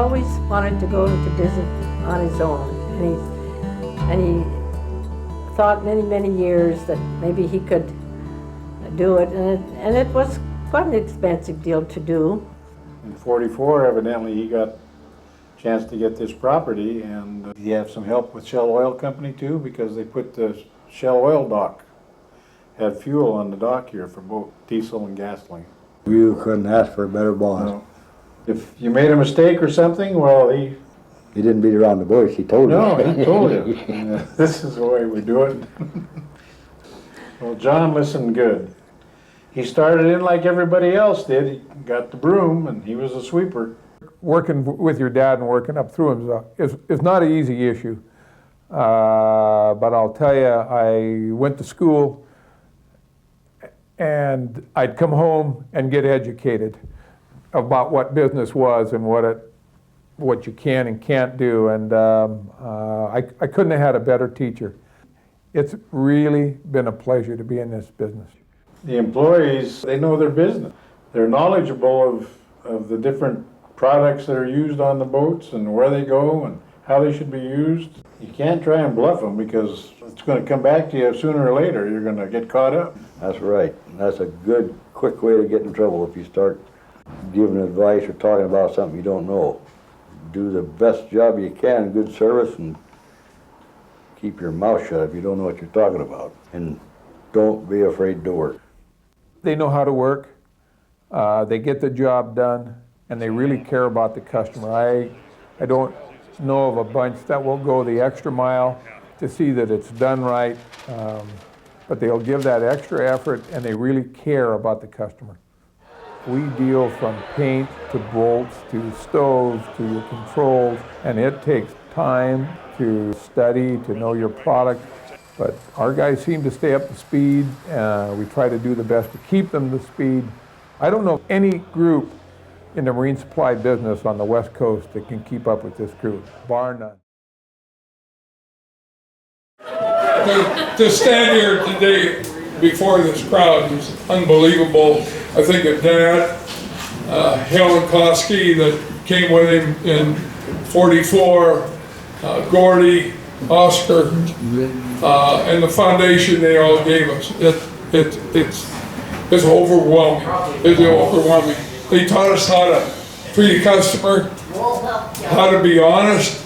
always wanted to go into business on his own, and he thought many years that maybe he could do it, and it was quite an expensive deal to do. In '44, evidently, he got a chance to get this property, and he had some help with Shell Oil Company too, because they put the Shell Oil dock, had fuel on the dock here for both diesel and gasoline. You couldn't ask for a better boss. No. If you made a mistake or something, well, he didn't beat around the bush, he told you. No, he told you. This is the way we do it. Well, John listened good. He started in like everybody else did. He got the broom, and he was a sweeper. Working with your dad and working up through him is not an easy issue. But I'll tell you, I went to school, and I'd come home and get educated about what business was and what you can and can't do, and I couldn't have had a better teacher. It's really been a pleasure to be in this business. The employees, they know their business. They're knowledgeable of the different products that are used on the boats and where they go and how they should be used. You can't try and bluff them, because it's going to come back to you sooner or later. You're going to get caught up. That's right. That's a good, quick way to get in trouble if you start giving advice or talking about something you don't know. Do the best job you can, good service, and keep your mouth shut if you don't know what you're talking about. And don't be afraid to work. They know how to work, they get the job done, and they really care about the customer. I don't know of a bunch that will go the extra mile to see that it's done right, but they'll give that extra effort, and they really care about the customer. We deal from paint to bolts to stoves to your controls, and it takes time to study, to know your product. But our guys seem to stay up to speed. We try to do the best to keep them to speed. I don't know any group in the marine supply business on the West Coast that can keep up with this group, bar none. To stand here today before this crowd is unbelievable. I think of Dad, Helen Koski that came with him in '44, Gordy, Oscar, and the foundation they all gave us. It's overwhelming. It's overwhelming. They taught us how to treat a customer, how to be honest,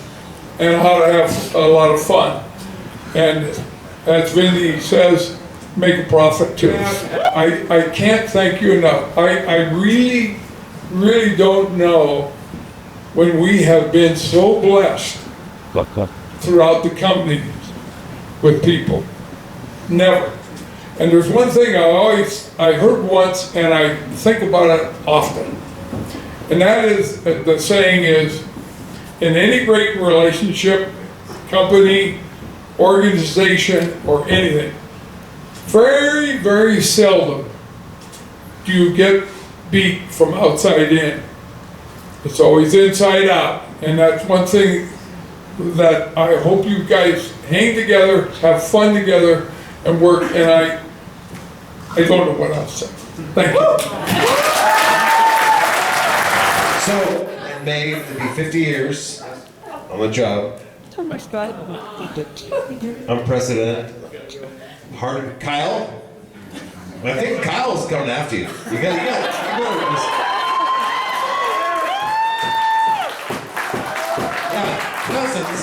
and how to have a lot of fun. And as Vindy says, make a profit too. I can't thank you enough. I really don't know when we have been so blessed throughout the company with people. Never. And there's one thing I heard once, and I think about it often. And that is, the saying is, in any great relationship, company, organization, or anything, very seldom do you get beat from outside in. It's always inside out. And that's one thing that I hope you guys hang together, have fun together, and work. And I don't know what else to say. Thank you. So, in May, it'll be 50 years on the job. Oh my God. I'm president. Kyle? I think Kyle's coming after you. You gotta just... Yeah, cousins.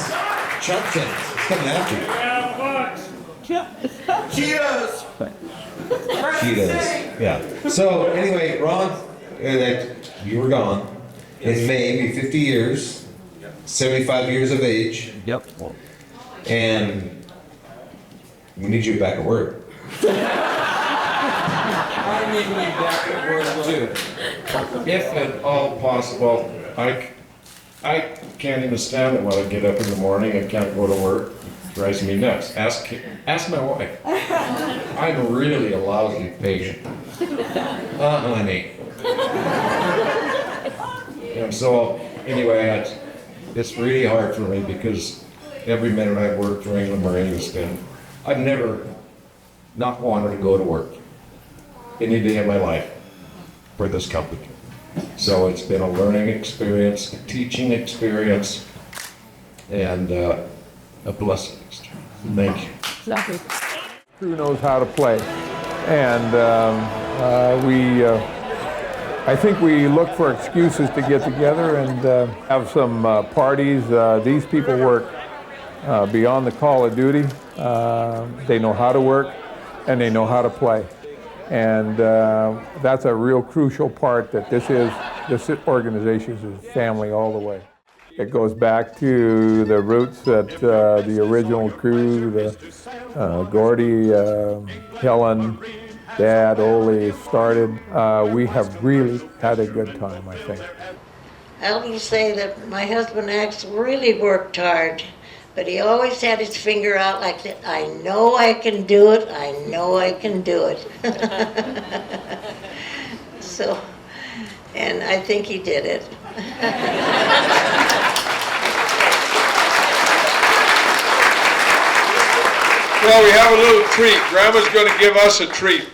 Chumpkins. He's coming after you. Cheetos! Cheetos. Yeah. So, anyway, Ron, you were gone. In May, be 50 years, 75 years of age. Yep. And we need you back at work. I need me back at work too. If at all possible, I can't even stand it when I get up in the morning and can't go to work. It drives me nuts. Ask my wife. I'm really a lousy patient. Honey. And so, anyway, it's really hard for me because every minute I've worked for Englund Marine has been, I've never not wanted to go to work any day of my life for this company. So it's been a learning experience, a teaching experience, and a blessing experience. Thank you. Crew knows how to play. And I think we look for excuses to get together and have some parties. These people work beyond the call of duty. They know how to work and they know how to play. And that's a real crucial part that this organization is family all the way. It goes back to the roots that the original crew, Gordy, Helen, Dad, Ole started. We have really had a good time, I think. I'll just say that my husband actually really worked hard, but he always had his finger out like that. I know I can do it. I know I can do it. So, and I think he did it. Well, we have a little treat. Grandma's going to give us a treat.